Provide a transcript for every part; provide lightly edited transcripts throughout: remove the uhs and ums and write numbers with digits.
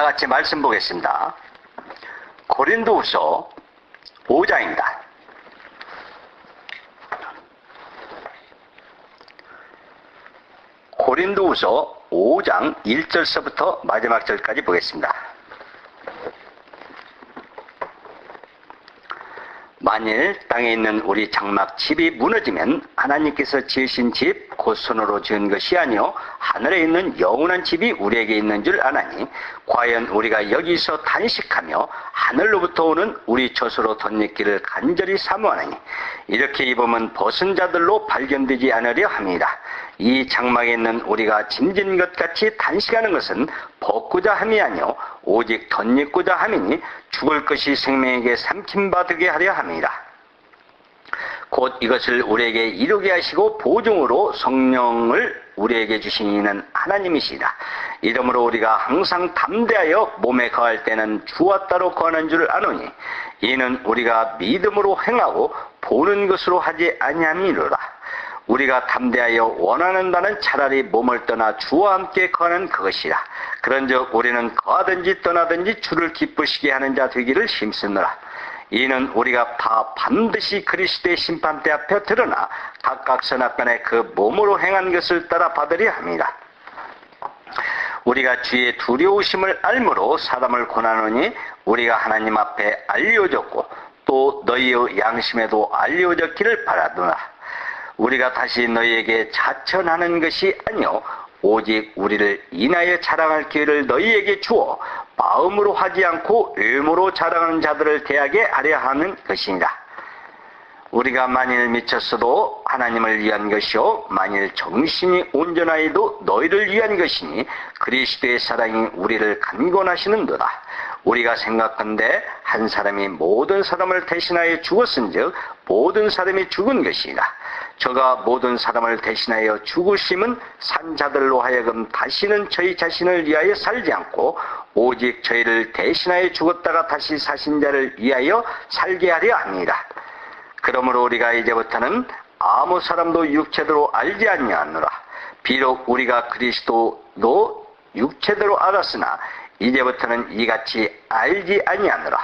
다 같이 말씀 보겠습니다. 고린도후서 5장입니다. 고린도후서 5장 1절서부터 마지막 절까지 보겠습니다. 만일 땅에 있는 우리 장막 집이 무너지면 하나님께서 지으신 집 곧 손으로 지은 것이 아니요 하늘에 있는 영원한 집이 우리에게 있는 줄 아나니 과연 우리가 여기서 단식하며 하늘로부터 오는 우리 젖으로 덧입기를 간절히 사모하느니 이렇게 입으면 벗은 자들로 발견되지 않으려 합니다. 이 장막에 있는 우리가 짐진 것 같이 단식하는 것은 벗고자 함이 아니요 오직 덧입고자 함이니 죽을 것이 생명에게 삼킴받게 하려 합니다. 곧 이것을 우리에게 이루게 하시고 보증으로 성령을 우리에게 주신 이는 하나님이시다. 이러므로 우리가 항상 담대하여 몸에 거할 때는 주와 따로 거하는 줄 아노니 이는 우리가 믿음으로 행하고 보는 것으로 하지 아니함이로라. 우리가 담대하여 원하는 바는 차라리 몸을 떠나 주와 함께 거하는 그것이라. 그런즉 우리는 거하든지 떠나든지 주를 기쁘시게 하는 자 되기를 힘쓰느라. 이는 우리가 다 반드시 그리스도의 심판대 앞에 드러나 각각 선악간에 그 몸으로 행한 것을 따라 받으려 합니다. 우리가 주의 두려우심을 알므로 사람을 권하노니 우리가 하나님 앞에 알려졌고 또 너희의 양심에도 알려졌기를 바라노라. 우리가 다시 너희에게 자천하는 것이 아니요 오직 우리를 인하여 자랑할 기회를 너희에게 주어 마음으로 하지 않고 의무로 자랑하는 자들을 대하게 하려 하는 것이니라. 우리가 만일 미쳤어도 하나님을 위한 것이요 만일 정신이 온전하여도 너희를 위한 것이니 그리스도의 사랑이 우리를 간권하시는도다. 우리가 생각한데 한 사람이 모든 사람을 대신하여 죽었은즉 모든 사람이 죽은 것이니라. 저가 모든 사람을 대신하여 죽으심은 산 자들로 하여금 다시는 저희 자신을 위하여 살지 않고 오직 저희를 대신하여 죽었다가 다시 사신 자를 위하여 살게 하려 합니다. 그러므로 우리가 이제부터는 아무 사람도 육체대로 알지 아니하노라. 비록 우리가 그리스도도 육체대로 알았으나 이제부터는 이같이 알지 아니하노라.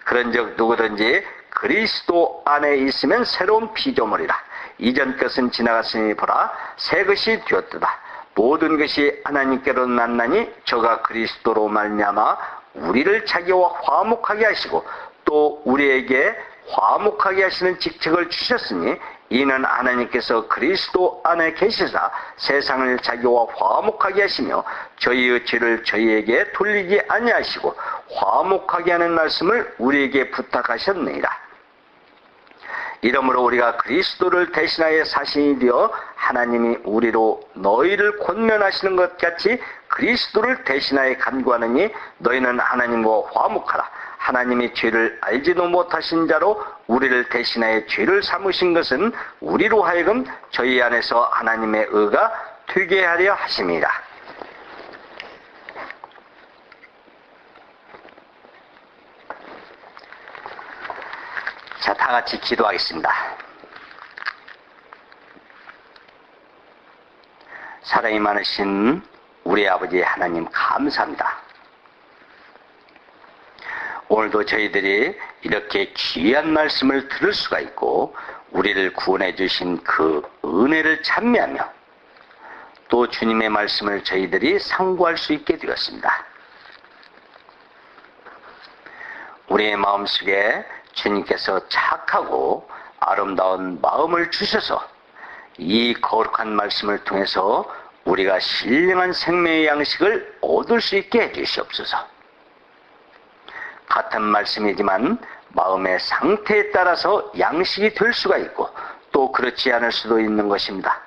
그런즉 누구든지 그리스도 안에 있으면 새로운 피조물이라. 이전 것은 지나갔으니 보라 새 것이 되었도다. 모든 것이 하나님께로 났나니 저가 그리스도로 말미암아 우리를 자기와 화목하게 하시고 또 우리에게 화목하게 하시는 직책을 주셨으니 이는 하나님께서 그리스도 안에 계시사 세상을 자기와 화목하게 하시며 저희의 죄를 저희에게 돌리지 아니하시고 화목하게 하는 말씀을 우리에게 부탁하셨느니라. 이러므로 우리가 그리스도를 대신하여 사신이 되어 하나님이 우리로 너희를 권면하시는 것 같이 그리스도를 대신하여 간구하느니 너희는 하나님과 화목하라. 하나님이 죄를 알지도 못하신 자로 우리를 대신하여 죄를 삼으신 것은 우리로 하여금 저희 안에서 하나님의 의가 되게 하려 하심이라. 자, 다 같이 기도하겠습니다. 사랑이 많으신 우리 아버지 하나님 감사합니다. 오늘도 저희들이 이렇게 귀한 말씀을 들을 수가 있고 우리를 구원해 주신 그 은혜를 찬미하며 또 주님의 말씀을 저희들이 상고할 수 있게 되었습니다. 우리의 마음속에 주님께서 착하고 아름다운 마음을 주셔서 이 거룩한 말씀을 통해서 우리가 신령한 생명의 양식을 얻을 수 있게 해주시옵소서. 같은 말씀이지만 마음의 상태에 따라서 양식이 될 수가 있고 또 그렇지 않을 수도 있는 것입니다.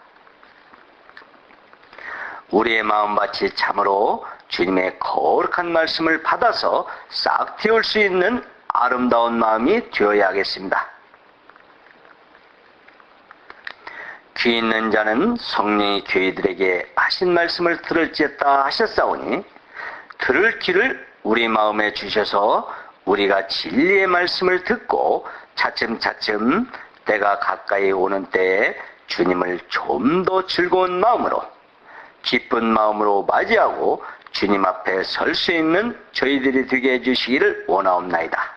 우리의 마음밭이 참으로 주님의 거룩한 말씀을 받아서 싹 틔울 수 있는 아름다운 마음이 되어야겠습니다. 귀 있는 자는 성령이 교회들에게 하신 말씀을 들을지어다 하셨사오니 들을 귀를 우리 마음에 주셔서 우리가 진리의 말씀을 듣고 차츰차츰 때가 가까이 오는 때에 주님을 좀 더 즐거운 마음으로 기쁜 마음으로 맞이하고 주님 앞에 설 수 있는 저희들이 되게 해주시기를 원하옵나이다.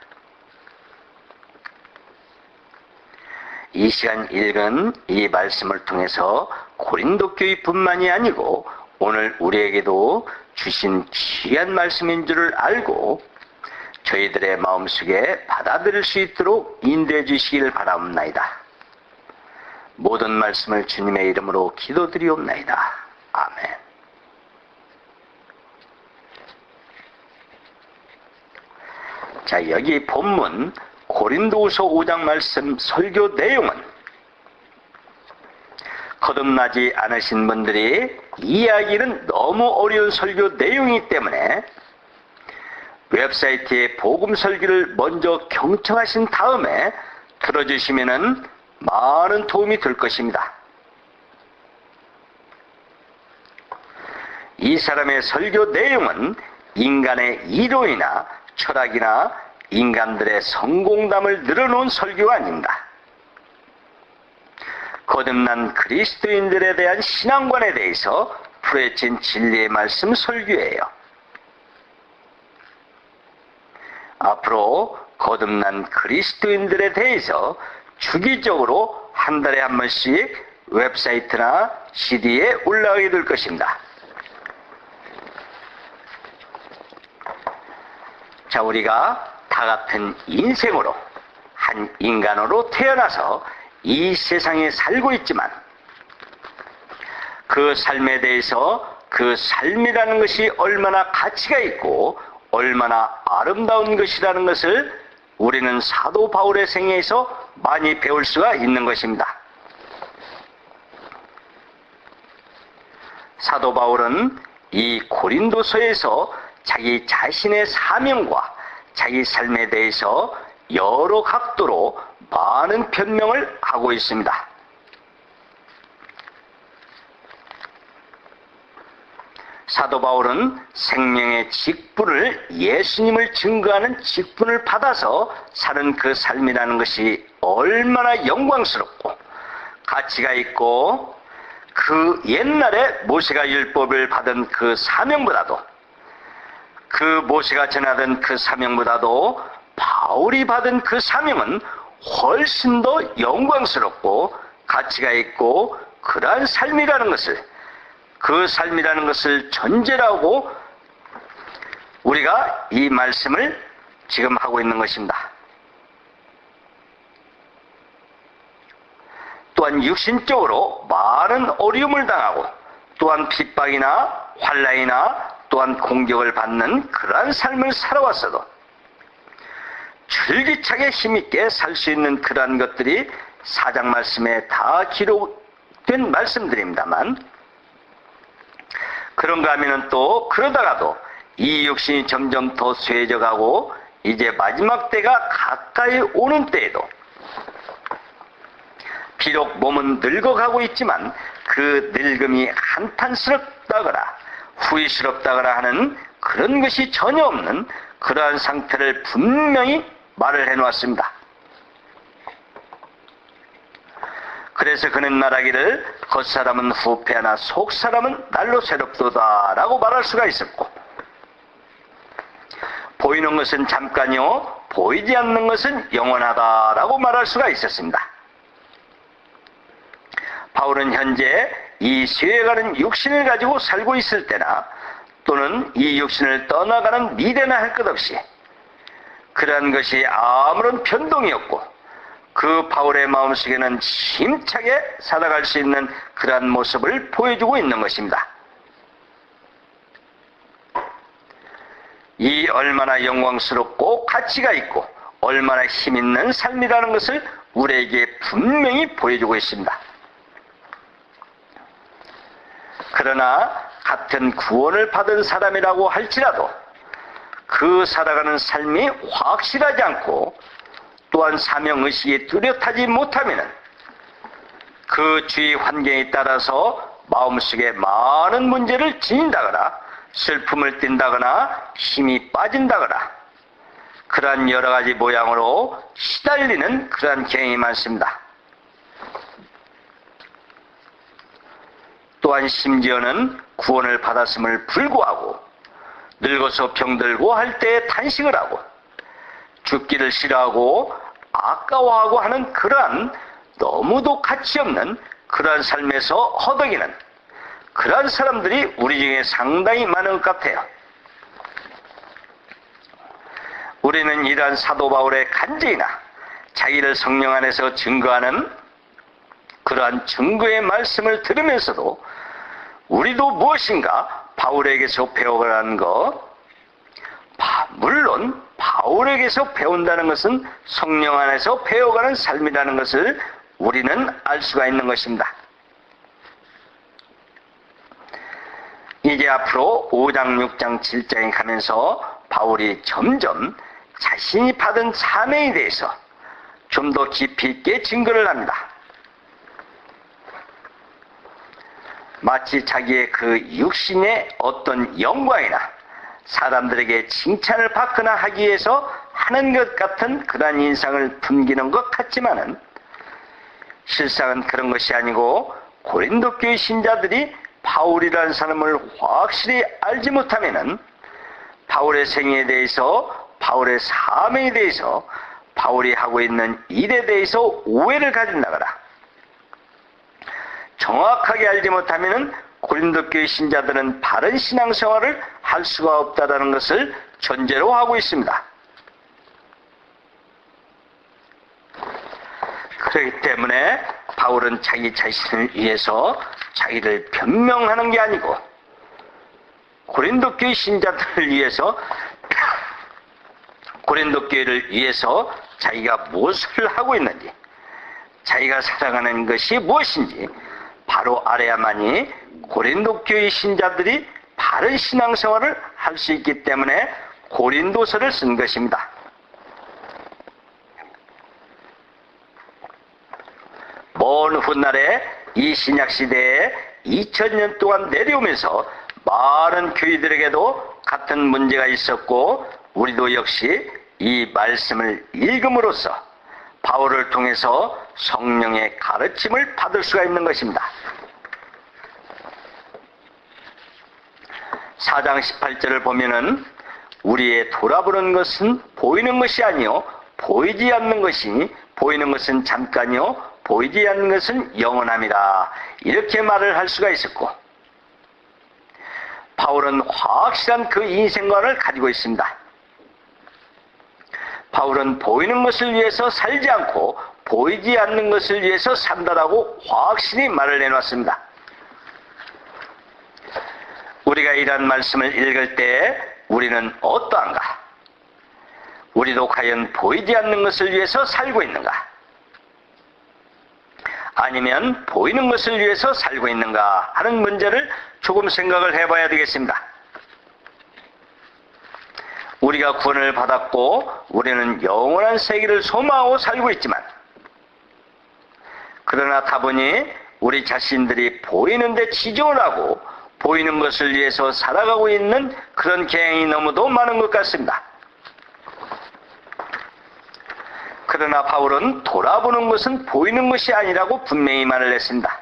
이 시간 읽은 이 말씀을 통해서 고린도 교회뿐만이 아니고 오늘 우리에게도 주신 귀한 말씀인 줄을 알고 저희들의 마음속에 받아들일 수 있도록 인도해 주시기를 바라옵나이다. 모든 말씀을 주님의 이름으로 기도드리옵나이다. 아멘. 자, 여기 본문 고린도후서 5장 말씀 설교 내용은 거듭나지 않으신 분들이 이해하기는 너무 어려운 설교 내용이기 때문에 웹사이트에 복음 설교를 먼저 경청하신 다음에 들어주시면 많은 도움이 될 것입니다. 이 사람의 설교 내용은 인간의 이론이나 철학이나 인간들의 성공담을 늘어놓은 설교가 아닙니다. 거듭난 그리스도인들에 대한 신앙관에 대해서 풀어헤친 진리의 말씀 설교예요. 앞으로 거듭난 그리스도인들에 대해서 주기적으로 한 달에 한 번씩 웹사이트나 CD에 올라가게 될 것입니다. 자, 우리가 다 같은 인생으로 한 인간으로 태어나서 이 세상에 살고 있지만 그 삶에 대해서 그 삶이라는 것이 얼마나 가치가 있고 얼마나 아름다운 것이라는 것을 우리는 사도 바울의 생애에서 많이 배울 수가 있는 것입니다. 사도 바울은 이 고린도서에서 자기 자신의 사명과 자기 삶에 대해서 여러 각도로 많은 변명을 하고 있습니다. 사도 바울은 생명의 직분을, 예수님을 증거하는 직분을 받아서 사는 그 삶이라는 것이 얼마나 영광스럽고 가치가 있고 그 옛날에 모세가 율법을 받은 그 사명보다도, 그 모세가 전하던 그 사명보다도 바울이 받은 그 사명은 훨씬 더 영광스럽고 가치가 있고 그러한 삶이라는 것을, 그 삶이라는 것을 전제로 하고 우리가 이 말씀을 지금 하고 있는 것입니다. 또한 육신적으로 많은 어려움을 당하고 또한 핍박이나 환난이나 또한 공격을 받는 그러한 삶을 살아왔어도 줄기차게 힘있게 살 수 있는 그러한 것들이 4장 말씀에 다 기록된 말씀들입니다만, 그런가 하면은 또 그러다가도 이 육신이 점점 더 쇠해져 가고 이제 마지막 때가 가까이 오는 때에도 비록 몸은 늙어가고 있지만 그 늙음이 한탄스럽다거나 후회스럽다거나 하는 그런 것이 전혀 없는 그러한 상태를 분명히 말을 해놓았습니다. 그래서 그는 말하기를 겉사람은 후패하나 속사람은 날로 새롭도다 라고 말할 수가 있었고, 보이는 것은 잠깐이요 보이지 않는 것은 영원하다 라고 말할 수가 있었습니다. 바울은 현재 이 쇠해가는 육신을 가지고 살고 있을 때나 또는 이 육신을 떠나가는 미래나 할 것 없이 그러한 것이 아무런 변동이 없고 그 바울의 마음속에는 힘차게 살아갈 수 있는 그러한 모습을 보여주고 있는 것입니다. 이 얼마나 영광스럽고 가치가 있고 얼마나 힘있는 삶이라는 것을 우리에게 분명히 보여주고 있습니다. 그러나 같은 구원을 받은 사람이라고 할지라도 그 살아가는 삶이 확실하지 않고 또한 사명의식이 뚜렷하지 못하면 그 주위 환경에 따라서 마음속에 많은 문제를 지닌다거나 슬픔을 띈다거나 힘이 빠진다거나 그러한 여러 가지 모양으로 시달리는 그러한 경향이 많습니다. 또한 심지어는 구원을 받았음을 불구하고 늙어서 병들고 할 때 탄식을 하고 죽기를 싫어하고 아까워하고 하는 그러한 너무도 가치 없는 그러한 삶에서 허덕이는 그러한 사람들이 우리 중에 상당히 많은 것 같아요. 우리는 이러한 사도 바울의 간증이나 자기를 성령 안에서 증거하는 그러한 증거의 말씀을 들으면서도 우리도 무엇인가 바울에게서 배워가는 것, 물론 바울에게서 배운다는 것은 성령 안에서 배워가는 삶이라는 것을 우리는 알 수가 있는 것입니다. 이제 앞으로 5장, 6장, 7장에 가면서 바울이 점점 자신이 받은 사명에 대해서 좀 더 깊이 있게 증거를 합니다. 마치 자기의 그 육신의 어떤 영광이나 사람들에게 칭찬을 받거나 하기 위해서 하는 것 같은 그러한 인상을 풍기는 것 같지만은 실상은 그런 것이 아니고 고린도 교회 신자들이 바울이라는 사람을 확실히 알지 못하면은 바울의 생애에 대해서, 바울의 사명에 대해서, 바울이 하고 있는 일에 대해서 오해를 가진다거나 정확하게 알지 못하면은 고린도 교회 신자들은 바른 신앙생활을 할 수가 없다는 것을 전제로 하고 있습니다. 그렇기 때문에 바울은 자기 자신을 위해서 자기를 변명하는 게 아니고 고린도 교회 신자들을 위해서, 고린도 교회를 위해서 자기가 무엇을 하고 있는지, 자기가 살아가는 것이 무엇인지 바로 알아야만이 고린도 교회 신자들이 바른 신앙생활을 할 수 있기 때문에 고린도서를 쓴 것입니다. 먼 훗날에 이 신약시대에 2000년 동안 내려오면서 많은 교회들에게도 같은 문제가 있었고 우리도 역시 이 말씀을 읽음으로써 바울을 통해서 성령의 가르침을 받을 수가 있는 것입니다. 4장 18절을 보면은 우리의 돌아보는 것은 보이는 것이 아니요 보이지 않는 것이니 보이는 것은 잠깐이요 보이지 않는 것은 영원함이라, 이렇게 말을 할 수가 있었고, 바울은 확실한 그 인생관을 가지고 있습니다. 바울은 보이는 것을 위해서 살지 않고 보이지 않는 것을 위해서 산다라고 확실히 말을 해놨습니다. 우리가 이런 말씀을 읽을 때 우리는 어떠한가? 우리도 과연 보이지 않는 것을 위해서 살고 있는가? 아니면 보이는 것을 위해서 살고 있는가 하는 문제를 조금 생각을 해봐야 되겠습니다. 우리가 구원을 받았고 우리는 영원한 세계를 소망하고 살고 있지만, 그러나 다분히 우리 자신들이 보이는데 치중을 하고 보이는 것을 위해서 살아가고 있는 그런 경향이 너무도 많은 것 같습니다. 그러나 바울은 돌아보는 것은 보이는 것이 아니라고 분명히 말을 했습니다.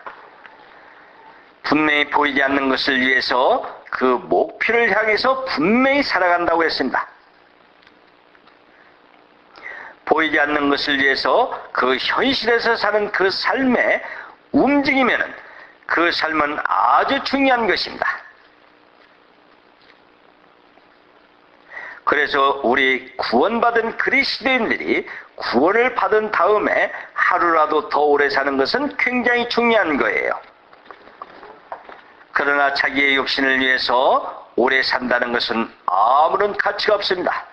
분명히 보이지 않는 것을 위해서 그 목표를 향해서 분명히 살아간다고 했습니다. 보이지 않는 것을 위해서 그 현실에서 사는 그 삶에 움직이면은 그 삶은 아주 중요한 것입니다. 그래서 우리 구원받은 그리스도인들이 구원을 받은 다음에 하루라도 더 오래 사는 것은 굉장히 중요한 거예요. 그러나 자기의 육신을 위해서 오래 산다는 것은 아무런 가치가 없습니다.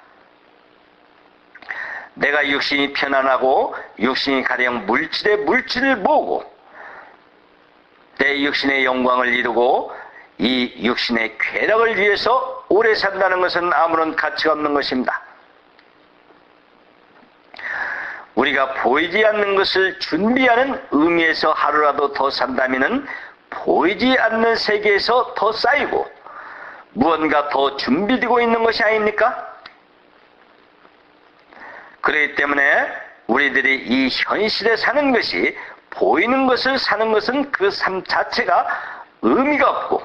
내가 육신이 편안하고 육신이 가령 물질을 모으고 내 육신의 영광을 이루고 이 육신의 쾌락을 위해서 오래 산다는 것은 아무런 가치가 없는 것입니다. 우리가 보이지 않는 것을 준비하는 의미에서 하루라도 더 산다면은 보이지 않는 세계에서 더 쌓이고 무언가 더 준비되고 있는 것이 아닙니까? 그렇기 때문에 우리들이 이 현실에 사는 것이, 보이는 것을 사는 것은 그 삶 자체가 의미가 없고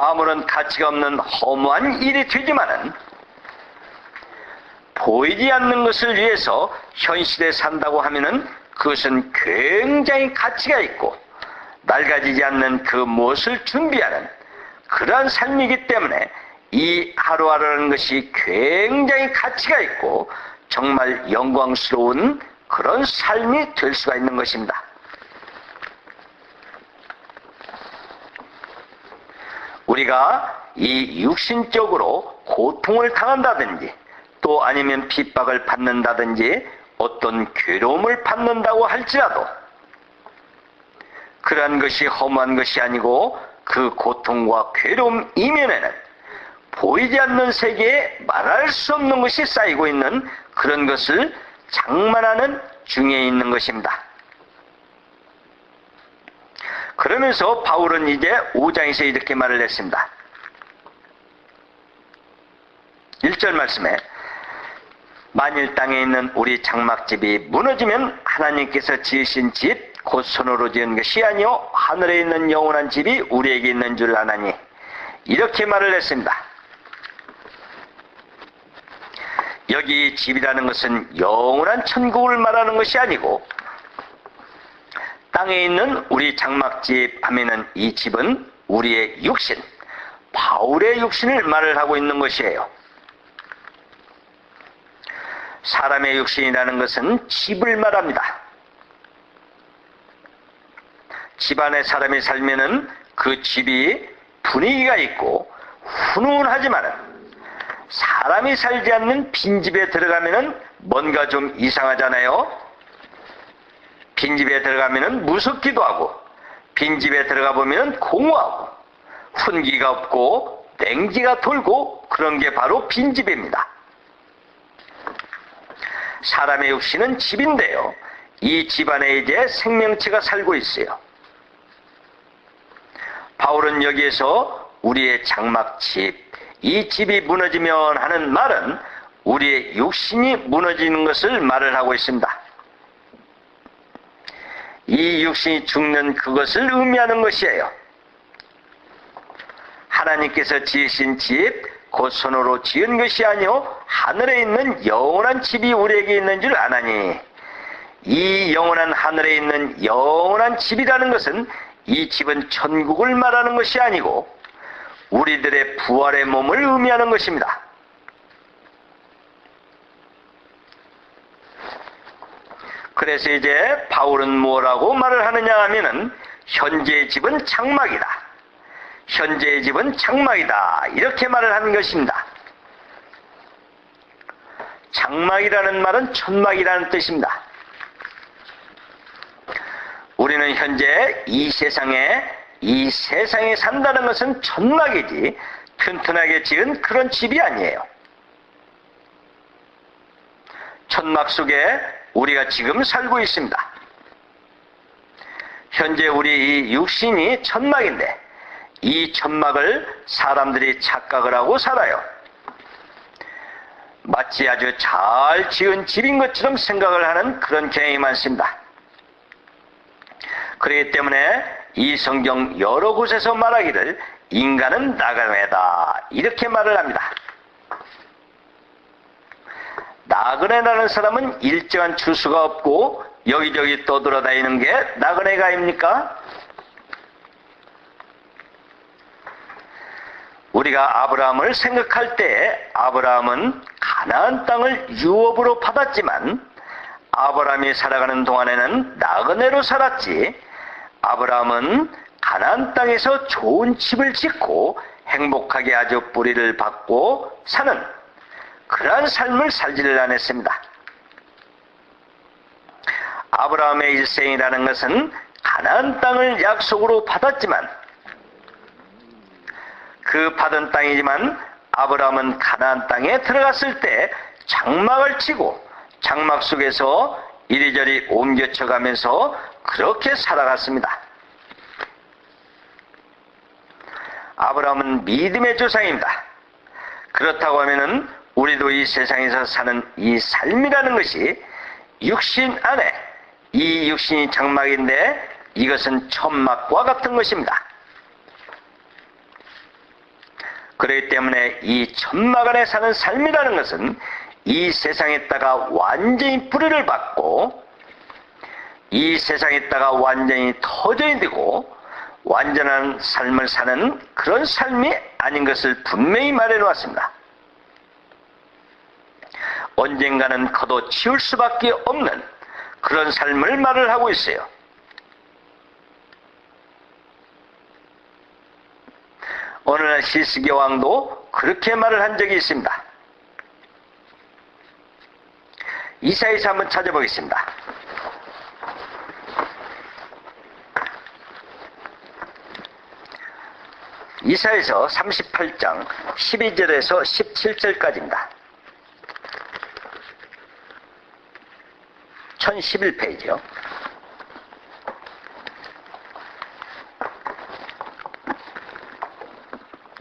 아무런 가치가 없는 허무한 일이 되지만은 보이지 않는 것을 위해서 현실에 산다고 하면은 그것은 굉장히 가치가 있고 낡아지지 않는 그 무엇을 준비하는 그러한 삶이기 때문에 이 하루하루라는 것이 굉장히 가치가 있고 정말 영광스러운 그런 삶이 될 수가 있는 것입니다. 우리가 이 육신적으로 고통을 당한다든지 또 아니면 핍박을 받는다든지 어떤 괴로움을 받는다고 할지라도 그러한 것이 허무한 것이 아니고 그 고통과 괴로움 이면에는 보이지 않는 세계에 말할 수 없는 것이 쌓이고 있는 그런 것을 장만하는 중에 있는 것입니다. 그러면서 바울은 이제 5장에서 이렇게 말을 했습니다. 1절 말씀에 만일 땅에 있는 우리 장막집이 무너지면 하나님께서 지으신 집 곧 손으로 지은 것이 아니요 하늘에 있는 영원한 집이 우리에게 있는 줄 아나니 이렇게 말을 했습니다. 여기 집이라는 것은 영원한 천국을 말하는 것이 아니고 땅에 있는 우리 장막집 하면은 이 집은 우리의 육신, 바울의 육신을 말을 하고 있는 것이에요. 사람의 육신이라는 것은 집을 말합니다. 집안에 사람이 살면은 그 집이 분위기가 있고 훈훈하지만은 사람이 살지 않는 빈집에 들어가면은 뭔가 좀 이상하잖아요. 빈집에 들어가면은 무섭기도 하고 빈집에 들어가 보면은 공허하고 훈기가 없고 냉기가 돌고 그런 게 바로 빈집입니다. 사람의 육신은 집인데요. 이 집 안에 이제 생명체가 살고 있어요. 바울은 여기에서 우리의 장막집, 이 집이 무너지면 하는 말은 우리의 육신이 무너지는 것을 말을 하고 있습니다. 이 육신이 죽는 그것을 의미하는 것이에요. 하나님께서 지으신 집, 곧 손으로 지은 것이 아니요 하늘에 있는 영원한 집이 우리에게 있는 줄 아나니 이 영원한 하늘에 있는 영원한 집이라는 것은 이 집은 천국을 말하는 것이 아니고 우리들의 부활의 몸을 의미하는 것입니다. 그래서 이제 바울은 뭐라고 말을 하느냐 하면은 현재의 집은 장막이다. 현재의 집은 장막이다. 이렇게 말을 하는 것입니다. 장막이라는 말은 천막이라는 뜻입니다. 우리는 현재 이 세상에 산다는 것은 천막이지 튼튼하게 지은 그런 집이 아니에요. 천막 속에 우리가 지금 살고 있습니다. 현재 우리 이 육신이 천막인데 이 천막을 사람들이 착각을 하고 살아요. 마치 아주 잘 지은 집인 것처럼 생각을 하는 그런 경향이 많습니다. 그렇기 때문에 이 성경 여러 곳에서 말하기를 인간은 나그네다 이렇게 말을 합니다. 나그네라는 사람은 일정한 주소가 없고 여기저기 떠돌아다니는 게 나그네가 아닙니까? 우리가 아브라함을 생각할 때 아브라함은 가나안 땅을 유업으로 받았지만 아브라함이 살아가는 동안에는 나그네로 살았지 아브라함은 가나안 땅에서 좋은 집을 짓고 행복하게 아주 뿌리를 받고 사는 그러한 삶을 살지를 않았습니다. 아브라함의 일생이라는 것은 가나안 땅을 약속으로 받았지만 그 받은 땅이지만 아브라함은 가나안 땅에 들어갔을 때 장막을 치고 장막 속에서 이리저리 옮겨쳐 가면서 그렇게 살아갔습니다. 아브라함은 믿음의 조상입니다. 그렇다고 하면은 우리도 이 세상에서 사는 이 삶이라는 것이 육신 안에 이 육신이 장막인데 이것은 천막과 같은 것입니다. 그렇기 때문에 이 천막 안에 사는 삶이라는 것은 이 세상에다가 완전히 뿌리를 받고 이 세상에다가 완전히 터전이 되고 완전한 삶을 사는 그런 삶이 아닌 것을 분명히 말해 놓았습니다. 언젠가는 걷어치울 수밖에 없는 그런 삶을 말을 하고 있어요. 오늘날 히스기야 왕도 그렇게 말을 한 적이 있습니다. 이사야서 한번 찾아보겠습니다. 이사야서 38장 12절에서 17절까지입니다. 1011페이지요.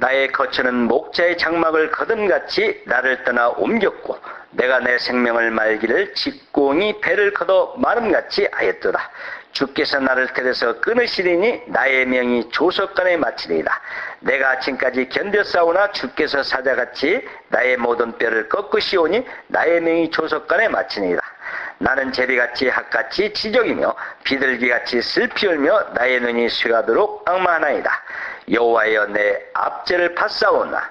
나의 거처는 목자의 장막을 거듭같이 나를 떠나 옮겼고 내가 내 생명을 말기를 직공이 배를 걷어 마름같이 하였도다. 주께서 나를 데려서 끊으시리니 나의 명이 조석간에 마치리이다. 내가 아침까지 견뎌 싸우나 주께서 사자같이 나의 모든 뼈를 꺾으시오니 나의 명이 조석간에 마치니이다. 나는 제비같이 학같이 지적이며 비둘기같이 슬피 울며 나의 눈이 쇠가도록 악마하나이다. 여호와여 내 압제를 받사오나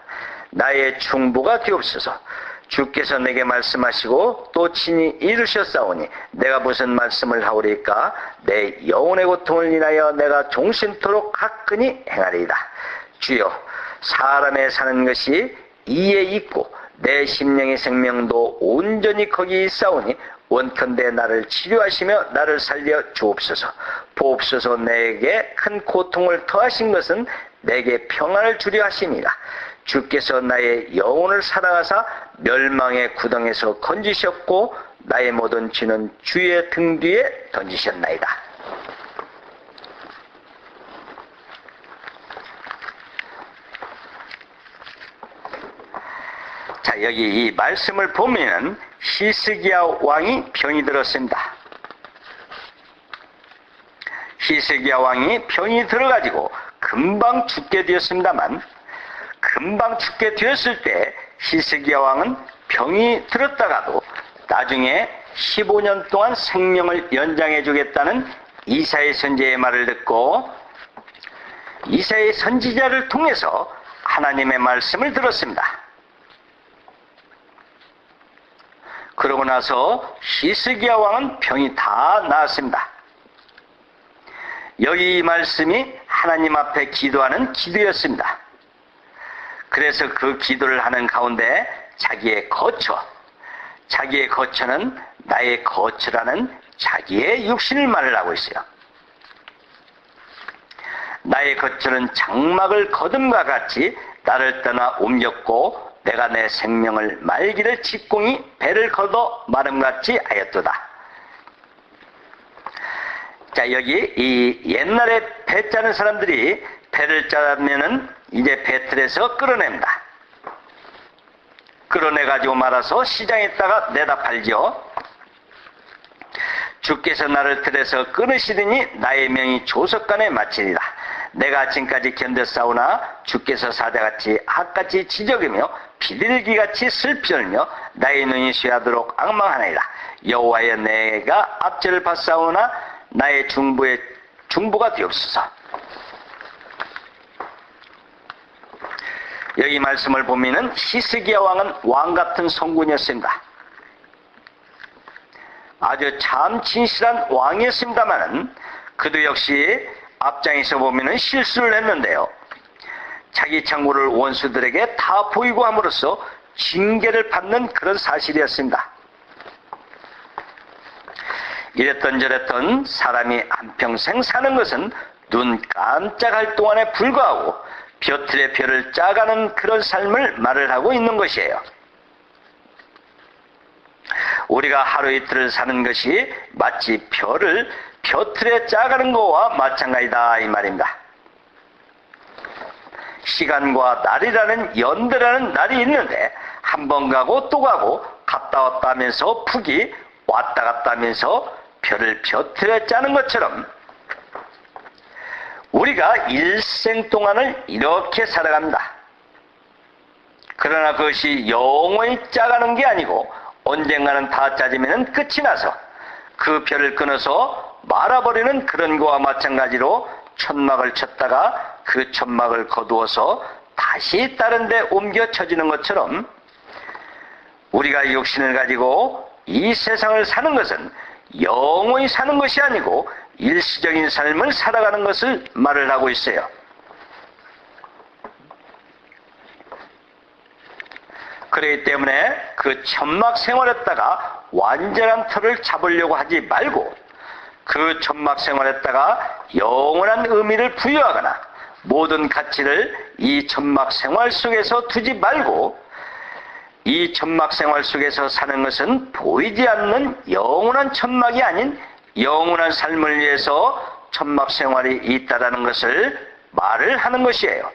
나의 충보가 되옵소서. 주께서 내게 말씀하시고 또 친히 이루셨사오니 내가 무슨 말씀을 하오리까. 내 영혼의 고통을 인하여 내가 종신토록 화끈히 행하리이다. 주여 사람의 사는 것이 이에 있고 내 심령의 생명도 온전히 거기 있사오니 원컨대 나를 치료하시며 나를 살려 주옵소서. 보옵소서. 내게 큰 고통을 더하신 것은 내게 평안을 주려 하심이라. 주께서 나의 영혼을 사랑하사 멸망의 구덩에서 건지셨고 나의 모든 죄는 주의 등 뒤에 던지셨나이다. 자, 여기 이 말씀을 보면 히스기야 왕이 병이 들었습니다. 히스기야 왕이 병이 들어가지고 금방 죽게 되었습니다만, 금방 죽게 되었을 때 히스기야 왕은 병이 들었다가도 나중에 15년 동안 생명을 연장해 주겠다는 이사야 선지자의 말을 듣고 이사야 선지자를 통해서 하나님의 말씀을 들었습니다. 그러고 나서 히스기야 왕은 병이 다 나았습니다. 여기 이 말씀이 하나님 앞에 기도하는 기도였습니다. 그래서 그 기도를 하는 가운데 자기의 거처는 나의 거처라는 자기의 육신을 말을 하고 있어요. 나의 거처는 장막을 거듭과 같이 나를 떠나 옮겼고 내가 내 생명을 말기를 직공이 배를 걷어 마름같이 하였도다. 자, 여기 이 옛날에 배 짜는 사람들이 배를 짜면은 이제 배틀에서 끌어냅니다. 끌어내가지고 말아서 시장에다가 내다 팔죠. 주께서 나를 들에서 끊으시더니 나의 명이 조석간에 마치리라. 내가 아침까지 견뎌 싸우나 주께서 사자같이 학같이 지적이며 비둘기같이 슬피 울며 나의 눈이 쇠하도록 악망하나이다. 여호와여 내가 압제를 받사오나 나의 중보가 되옵소서. 여기 말씀을 보면은 히스기야 왕은 왕 같은 성군이었습니다. 아주 참 진실한 왕이었습니다만은 그도 역시 앞장에서 보면은 실수를 했는데요. 자기 창고를 원수들에게 다 보이고 함으로써 징계를 받는 그런 사실이었습니다. 이랬던 저랬던 사람이 한평생 사는 것은 눈 깜짝할 동안에 불과하고 벼틀의 벼를 짜가는 그런 삶을 말을 하고 있는 것이에요. 우리가 하루 이틀을 사는 것이 마치 벼틀에 짜가는 것과 마찬가지다 이 말입니다. 시간과 날이라는 연대라는 날이 있는데 한 번 가고 또 가고 갔다 왔다 하면서 푹이 왔다 갔다 하면서 벼를 벼틀에 짜는 것처럼 우리가 일생 동안을 이렇게 살아갑니다. 그러나 그것이 영원히 짜가는 게 아니고 언젠가는 다 짜지면 끝이 나서 그 별을 끊어서 말아버리는 그런 거와 마찬가지로 천막을 쳤다가 그 천막을 거두어서 다시 다른 데 옮겨 쳐지는 것처럼 우리가 육신을 가지고 이 세상을 사는 것은 영원히 사는 것이 아니고 일시적인 삶을 살아가는 것을 말을 하고 있어요. 그렇기 때문에 그 천막 생활했다가 완전한 틀을 잡으려고 하지 말고 그 천막 생활했다가 영원한 의미를 부여하거나 모든 가치를 이 천막 생활 속에서 두지 말고 이 천막 생활 속에서 사는 것은 보이지 않는 영원한 천막이 아닌 영원한 삶을 위해서 천막 생활이 있다라는 것을 말을 하는 것이에요.